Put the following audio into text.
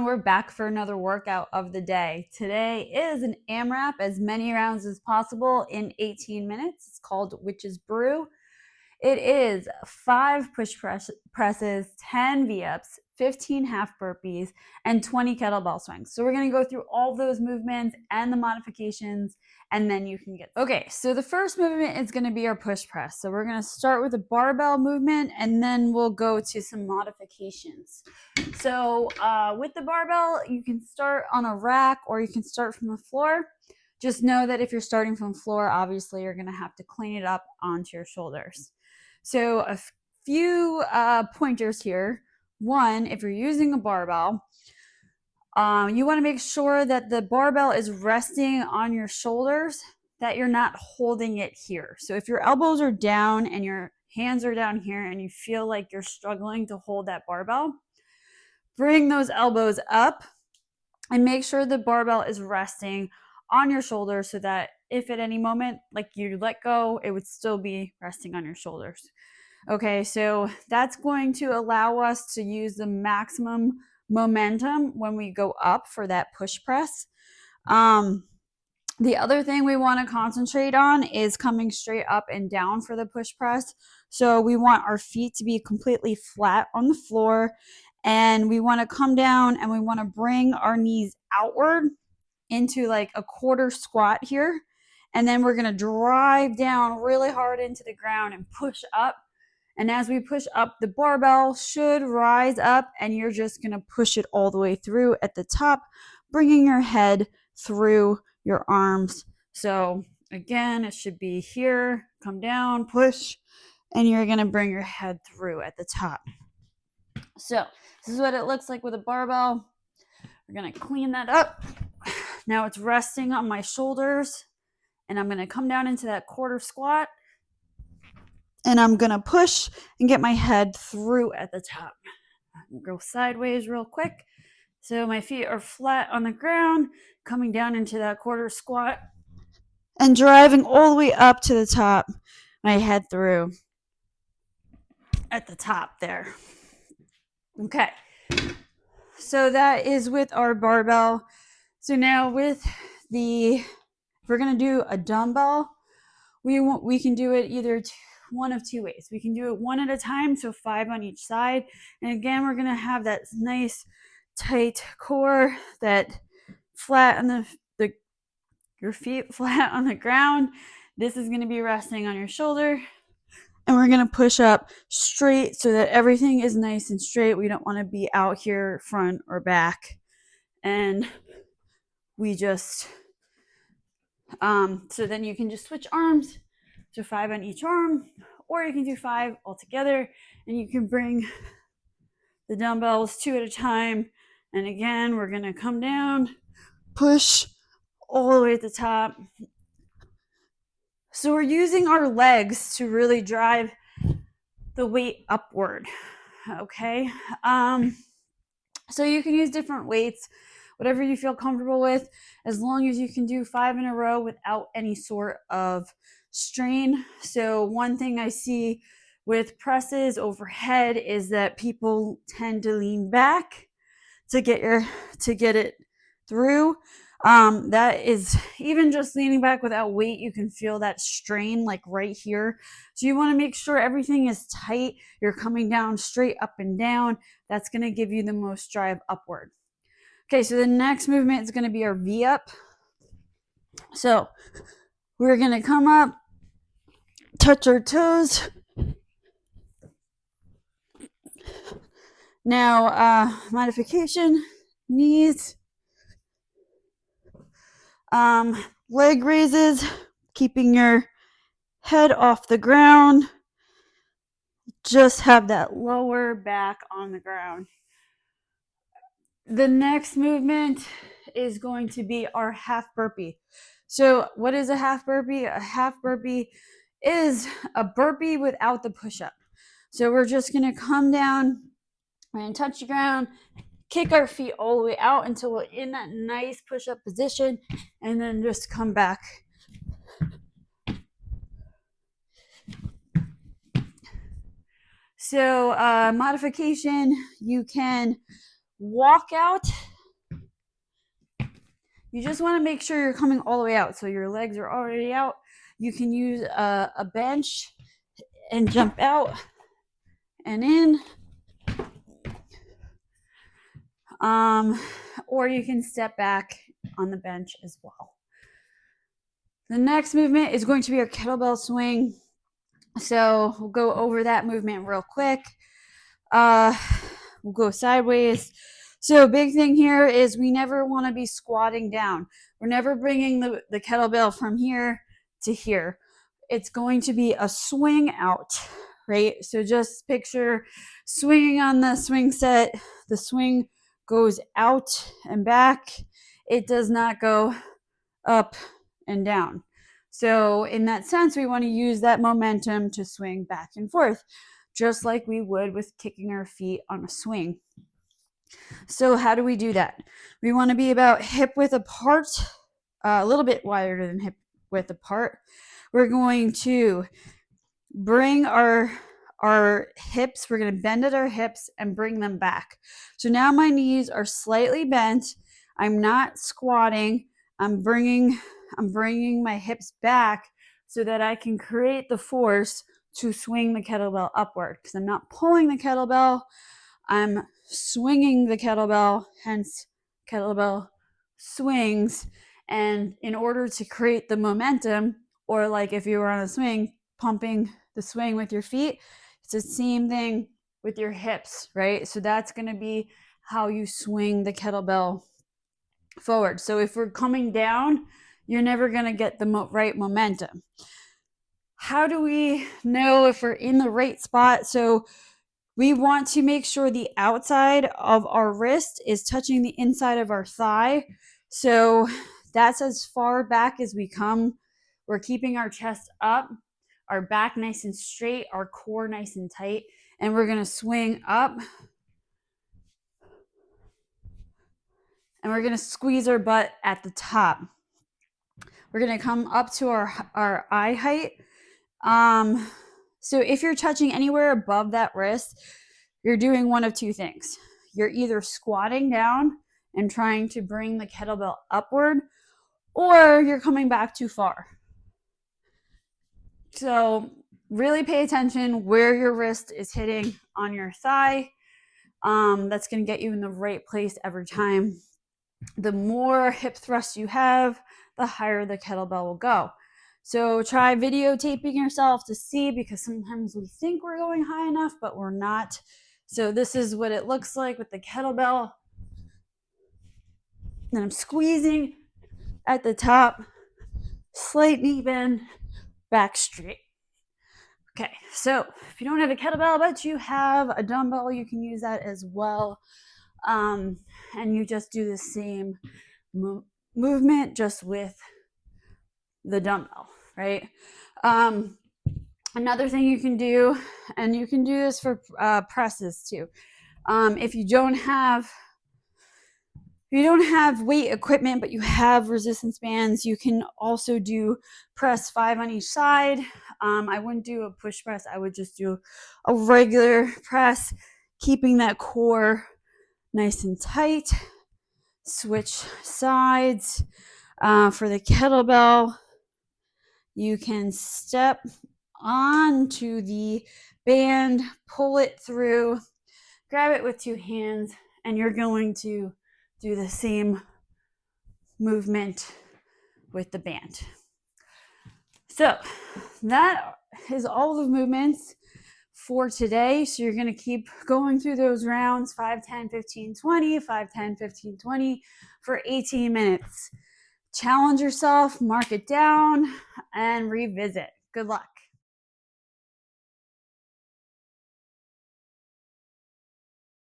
we're back for another workout of the day. Today is an AMRAP, as many rounds as possible in 18 minutes. It's called Brew. It is 5 push presses, 10 V-ups, 15 half burpees, and 20 kettlebell swings. So we're going to go through all those movements and the modifications, and then you can get. Okay, so the first movement is going to be our push press. So we're going to start with a barbell movement, and then we'll go to some modifications. So with the barbell, you can start on a rack or you can start from the floor. Just know that if you're starting from the floor, obviously you're going to have to clean it up onto your shoulders. So a few pointers here. One, if you're using a barbell, you want to make sure that the barbell is resting on your shoulders, that you're not holding it here. So if your elbows are down and your hands are down here and you feel like you're struggling to hold that barbell, bring those elbows up and make sure the barbell is resting on your shoulders so that if at any moment, like you let go, it would still be resting on your shoulders. Okay, so that's going to allow us to use the maximum momentum when we go up for that push press. The other thing we want to concentrate on is coming straight up and down for the push press. So we want our feet to be completely flat on the floor, and we want to come down and we want to bring our knees outward into like a quarter squat here. And then we're going to drive down really hard into the ground and push up. And as we push up, the barbell should rise up and you're just going to push it all the way through at the top, bringing your head through your arms. So again, it should be here, come down, push, and you're going to bring your head through at the top. So this is what it looks like with a barbell. We're going to clean that up. Now it's resting on my shoulders, and I'm going to come down into that quarter squat. And I'm going to push and get my head through at the top. Go sideways real quick. So my feet are flat on the ground, coming down into that quarter squat and driving all the way up to the top, my head through at the top there. Okay. So that is with our barbell. So now with if we're going to do a dumbbell, we can do it either one of two ways. We can do it one at a time, so 5 on each side. And again, we're going to have that nice tight core, that flat on your feet flat on the ground. This is going to be resting on your shoulder. And we're going to push up straight so that everything is nice and straight. We don't want to be out here front or back. And we just, so then you can just switch arms. So 5 on each arm, or you can do 5 all together, and you can bring the dumbbells 2 at a time. And again, we're going to come down, push all the way at the top. So we're using our legs to really drive the weight upward. Okay. So you can use different weights, whatever you feel comfortable with, as long as you can do 5 in a row without any sort of strain. So one thing I see with presses overhead is that people tend to lean back to get it through. That is, even just leaning back without weight, you can feel that strain like right here. So you want to make sure everything is tight. You're coming down straight up and down. That's going to give you the most drive upward. Okay, so the next movement is going to be our V-up. So we're going to come up, touch our toes. Now, modification, knees, leg raises, keeping your head off the ground. Just have that lower back on the ground. The next movement is going to be our half burpee. So what is a half burpee? A half burpee is a burpee without the push-up. So we're just going to come down and touch the ground, kick our feet all the way out until we're in that nice push-up position, and then just come back. So modification, you can walk out You just want to make sure you're coming all the way out. So your legs are already out. You can use a bench and jump out and in. Or you can step back on the bench as well. The next movement is going to be our kettlebell swing. So we'll go over that movement real quick. We'll go sideways. So big thing here is we never want to be squatting down. We're never bringing the kettlebell from here to here. It's going to be a swing out, right? So just picture swinging on the swing set. The swing goes out and back. It does not go up and down. So in that sense, we want to use that momentum to swing back and forth, just like we would with kicking our feet on a swing. So how do we do that? We want to be about hip width apart, a little bit wider than hip width apart. We're going to bring our hips, we're going to bend at our hips and bring them back. So now my knees are slightly bent. I'm not squatting. I'm bringing my hips back so that I can create the force to swing the kettlebell upward, because I'm not pulling the kettlebell, I'm swinging the kettlebell, hence kettlebell swings. And in order to create the momentum, or like if you were on a swing, pumping the swing with your feet, it's the same thing with your hips, right? So that's going to be how you swing the kettlebell forward. So if we're coming down, you're never going to get the right momentum. How do we know if we're in the right spot? So we want to make sure the outside of our wrist is touching the inside of our thigh. So that's as far back as we come. We're keeping our chest up, our back nice and straight, our core nice and tight, and we're going to swing up. And we're going to squeeze our butt at the top. We're going to come up to our eye height. So if you're touching anywhere above that wrist, you're doing one of two things. You're either squatting down and trying to bring the kettlebell upward, or you're coming back too far. So really pay attention where your wrist is hitting on your thigh. That's going to get you in the right place every time. The more hip thrust you have, the higher the kettlebell will go. So try videotaping yourself to see, because sometimes we think we're going high enough, but we're not. So this is what it looks like with the kettlebell. Then I'm squeezing at the top, slight knee bend, back straight. Okay, so if you don't have a kettlebell, but you have a dumbbell, you can use that as well. And you just do the same movement, just with the dumbbell, right? Another thing you can do, and you can do this for presses too. If you don't have weight equipment, but you have resistance bands, you can also do press 5 on each side. I wouldn't do a push press. I would just do a regular press, keeping that core nice and tight. Switch sides. For the kettlebell, you can step onto the band, pull it through, grab it with 2 hands, and you're going to do the same movement with the band. So that is all the movements for today. So you're going to keep going through those rounds, 5, 10, 15, 20, 5, 10, 15, 20 for 18 minutes. Challenge yourself, mark it down, and revisit. Good luck.